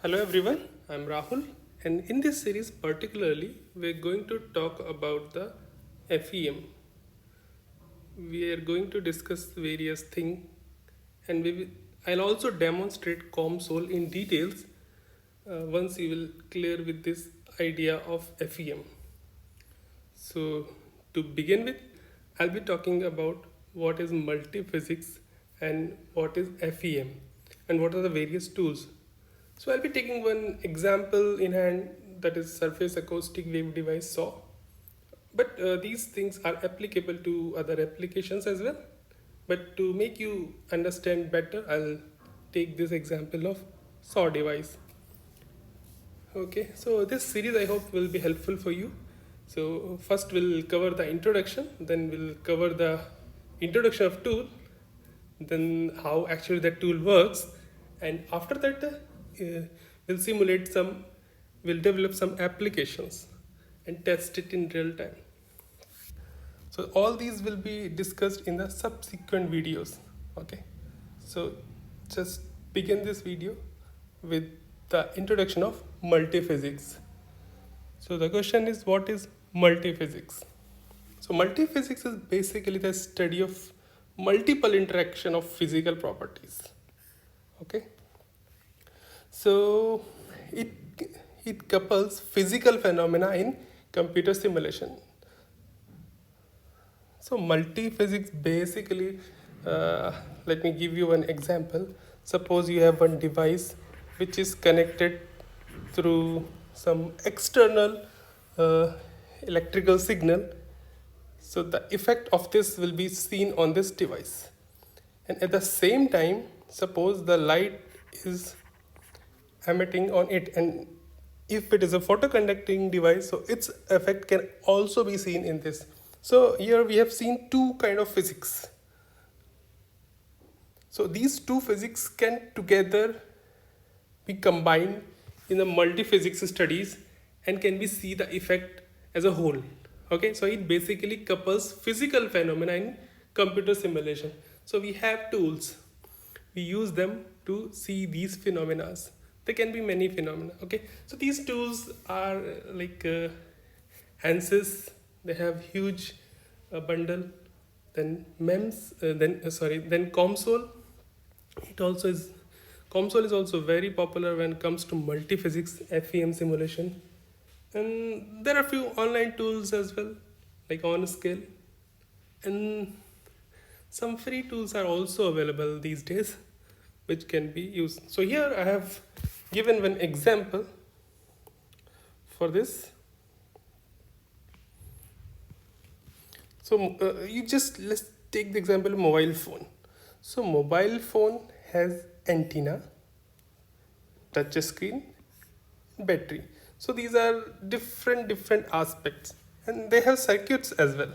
Hello everyone, I'm Rahul, and in this series particularly, we're going to talk about the FEM. We are going to discuss various things, and I'll also demonstrate COMSOL in details once you will clear with this idea of FEM. So, to begin with, I'll be talking about what is multiphysics and what is FEM and what are the various tools. So, I'll be taking one example in hand, that is surface acoustic wave device SAW. But these things are applicable to other applications as well. But to make you understand better, I'll take this example of SAW device. Okay, so this series I hope will be helpful for you. So first we'll cover the introduction, then we'll cover the introduction of tool, then how actually that tool works, and after that we'll simulate we'll develop some applications and test it in real time. So all these will be discussed in the subsequent videos. Okay, so just begin this video with the introduction of multiphysics. So the question is, what is multiphysics? So multiphysics is basically the study of multiple interaction of physical properties. Okay, so it it couples physical phenomena in computer simulation. So multiphysics basically, let me give you an example. Suppose you have one device which is connected through some external uh, electrical signal. So the effect of this will be seen on this device. And at the same time, suppose the light is emitting on it, and if it is a photoconducting device, so its effect can also be seen in this. So here we have seen two kind of physics. So these two physics can together be combined in the multiphysics studies and can be see the effect as a whole. Okay, so it basically couples physical phenomena in computer simulation. So we have tools, we use them to see these phenomena. There can be many phenomena. Okay, so these tools are like ANSYS. They have huge bundle. Then MEMS. Then COMSOL. It also is. COMSOL is also very popular when it comes to multiphysics FEM simulation. And there are a few online tools as well, like OnScale, and some free tools are also available these days, which can be used. So here I have given one example for this. So let's take the example of mobile phone. So mobile phone has antenna, touch screen, battery. So these are different aspects, and they have circuits as well.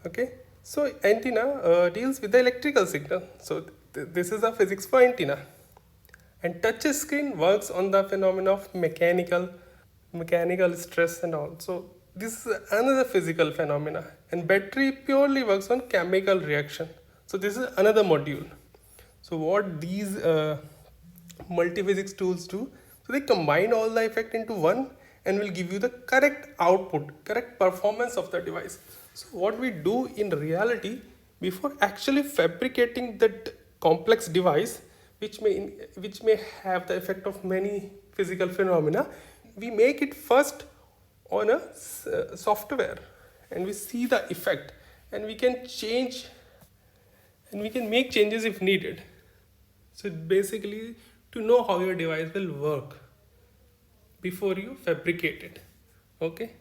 Okay, so antenna deals with the electrical signal. So this is the physics for antenna, and touch screen works on the phenomena of mechanical stress and all. So this is another physical phenomena, and battery purely works on chemical reaction. So this is another module. So what these multiphysics tools do, so they combine all the effect into one and will give you the correct output, correct performance of the device. So what we do in reality, before actually fabricating that complex device, which may have the effect of many physical phenomena, we make it first on a software, and we see the effect, and we can change, and we can make changes if needed. So basically, to know how your device will work before you fabricate it. Okay,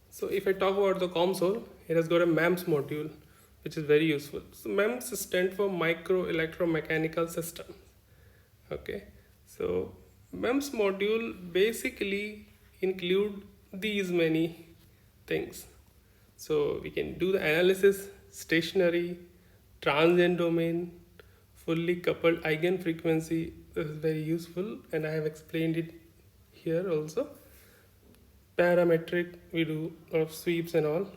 so if I talk about the COMSOL, it has got a MEMS module, which is very useful. So MEMS stand for micro electromechanical system. Okay, so MEMS module basically include these many things. So we can do the analysis, stationary, transient domain, fully coupled eigenfrequency. This is very useful, and I have explained it here also. Parametric, we do a lot of sweeps and all,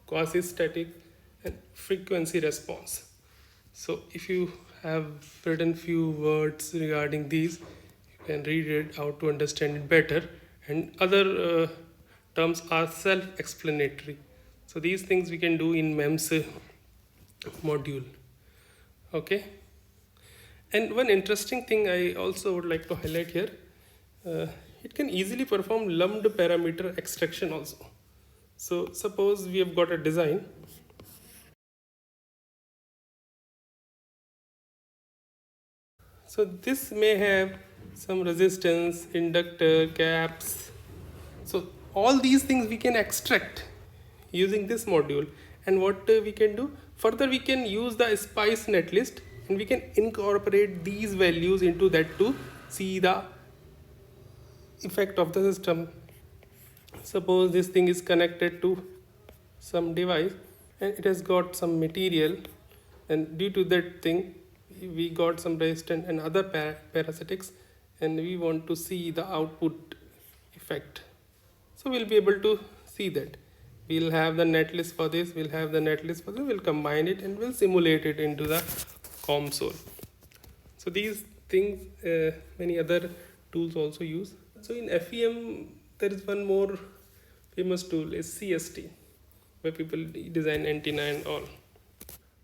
quasi-static, and frequency response. So if you have written few words regarding these, and read it out to understand it better, and other terms are self-explanatory. So these things we can do in MEMS module. Okay. And one interesting thing I also would like to highlight here, uh, it can easily perform lumped parameter extraction also. So suppose we have got a design. So this may have some resistance, inductor, caps. So all these things we can extract using this module. And what we can do further, we can use the SPICE netlist and we can incorporate these values into that to see the effect of the system. Suppose this thing is connected to some device and it has got some material, and due to that thing we got some resistance and other parasitics, and we want to see the output effect. So we'll be able to see that. We'll have the netlist for this, we'll have the netlist for this, we'll combine it and we'll simulate it into the console. So these things many other tools also use. So in FEM there is one more famous tool is CST, where people design antenna and all.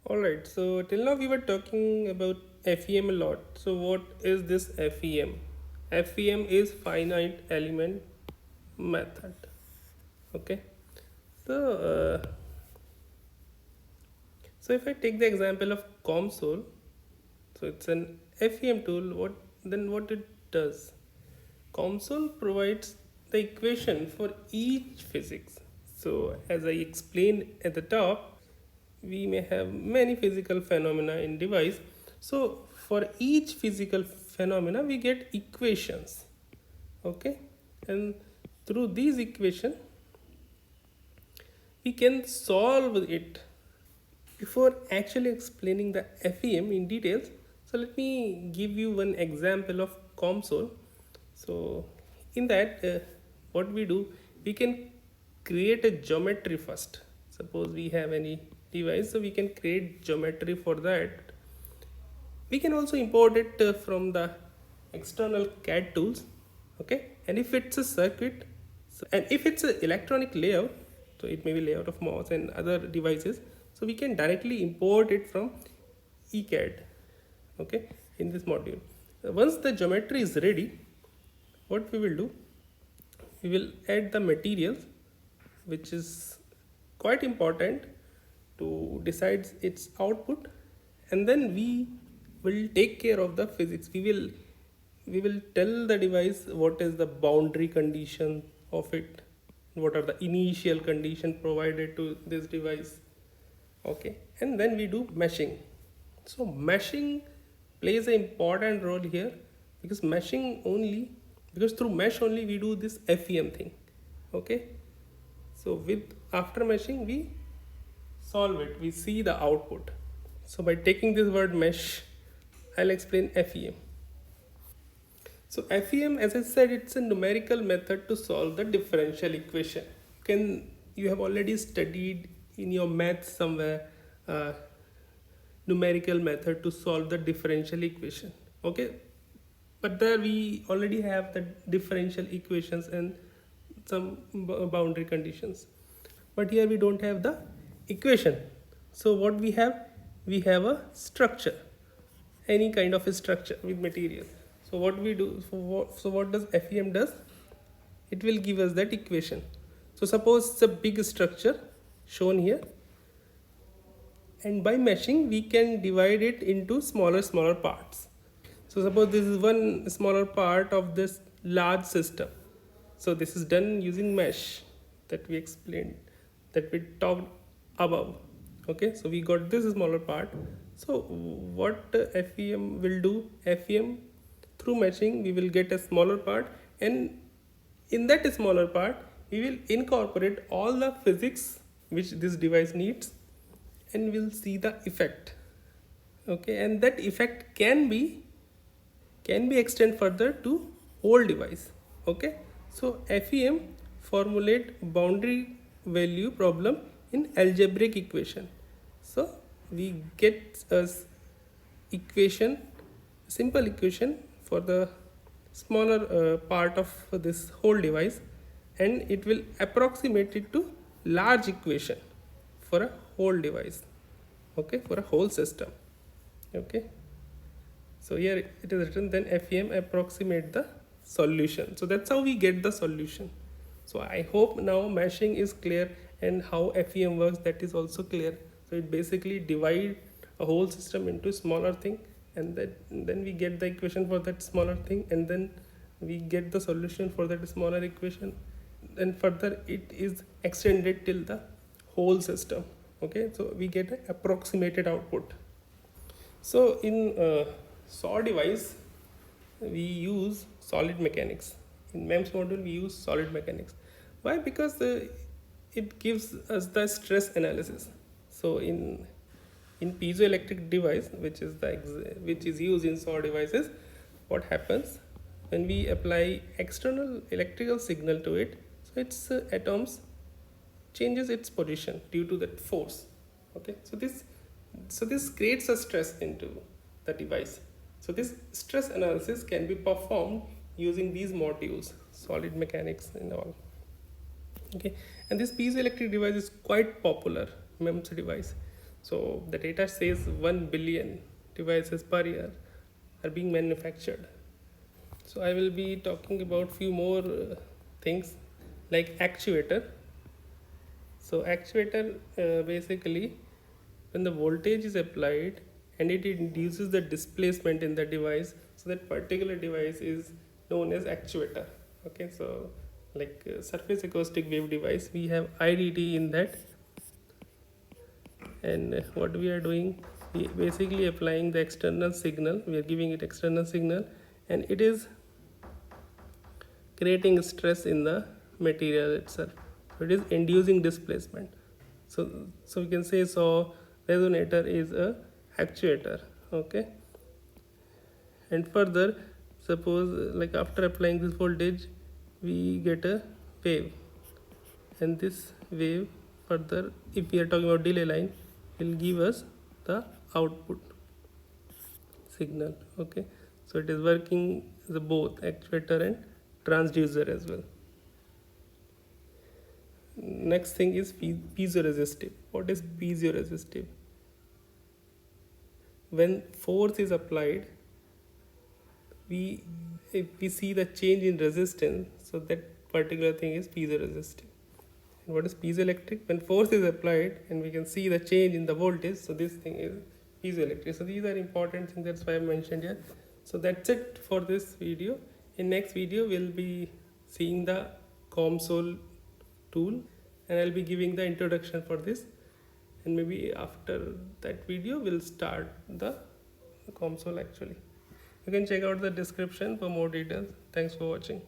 Alright, so till now we were talking about FEM a lot. So what is this FEM? FEM is finite element method. Okay. So if I take the example of COMSOL, so it's an FEM tool. What it does? COMSOL provides the equation for each physics. So as I explained at the top, we may have many physical phenomena in device. So for each physical phenomena we get equations. Okay, and through these equations we can solve it. Before actually explaining the FEM in details, so let me give you one example of COMSOL. So in that what we do, we can create a geometry first. Suppose we have any device, so we can create geometry for that. We can also import it from the external CAD tools. Okay, and if it's a circuit, and if it's an electronic layout, so it may be layout of mouse and other devices, so we can directly import it from ECAD. Okay, in this module. Once the geometry is ready, what we will do, we will add the materials, which is quite important to decide its output, and then we will take care of the physics. We will tell the device what is the boundary condition of it, what are the initial condition provided to this device. Okay, and then we do meshing. So meshing plays an important role here, because through mesh only we do this FEM thing. Okay, so after meshing we solve it, we see the output. So by taking this word mesh, I'll explain FEM. So FEM, as I said, it's a numerical method to solve the differential equation. You have already studied in your math somewhere numerical method to solve the differential equation. Okay, but there we already have the differential equations and some boundary conditions, but here we don't have the equation. So what we have a structure, any kind of a structure with material. So what we do, so what does FEM does? It will give us that equation. So suppose it's a big structure shown here, and by meshing we can divide it into smaller parts. So suppose this is one smaller part of this large system. So this is done using mesh that we explained, that we talked above. Okay, so we got this smaller part. So what FEM will do? FEM, through meshing we will get a smaller part, and in that smaller part we will incorporate all the physics which this device needs, and we'll see the effect. Okay, and that effect can be extended further to whole device. Okay, so FEM formulate boundary value problem in algebraic equation. So we get a simple equation for the smaller part of this whole device, and it will approximate it to large equation for a whole device, okay, for a whole system. Okay, so here it is written, then FEM approximate the solution. So that's how we get the solution. So I hope now meshing is clear, and how FEM works, that is also clear. So it basically divide a whole system into smaller thing, and then we get the equation for that smaller thing, and then we get the solution for that smaller equation. Then further it is extended till the whole system. Okay, so we get an approximated output. So in SAW device, we use solid mechanics. In MEMS module, we use solid mechanics. Why? Because it gives us the stress analysis. So in piezoelectric device, which is used in SAW devices, what happens when we apply external electrical signal to it? So its atoms changes its position due to that force. Okay, so this creates a stress into the device. So this stress analysis can be performed using these modules, solid mechanics and all. Okay, and this piezoelectric device is quite popular MEMS device. So the data says 1 billion devices per year are being manufactured. So I will be talking about few more things like actuator. So actuator basically, when the voltage is applied and it induces the displacement in the device, so that particular device is known as actuator. Okay, so like surface acoustic wave device, we have IDT in that, and what we are doing, we basically applying the external signal, we are giving it external signal, and it is creating stress in the material itself. So it is inducing displacement. So we can say, so resonator is a actuator. Okay, and further, suppose like after applying this voltage, we get a wave, and this wave further, if we are talking about delay line, will give us the output signal. Okay, so it is working as a both actuator and transducer as well. Next thing is piezoresistive. What is piezoresistive? When force is applied, if we see the change in resistance, so that particular thing is piezoresistive. And what is piezoelectric? When force is applied and we can see the change in the voltage, so this thing is piezoelectric. So these are important things, that's why I mentioned here. So that's it for this video. In next video, we'll be seeing the COMSOL tool, and I'll be giving the introduction for this, and maybe after that video we'll start the COMSOL actually. You can check out the description for more details. Thanks for watching.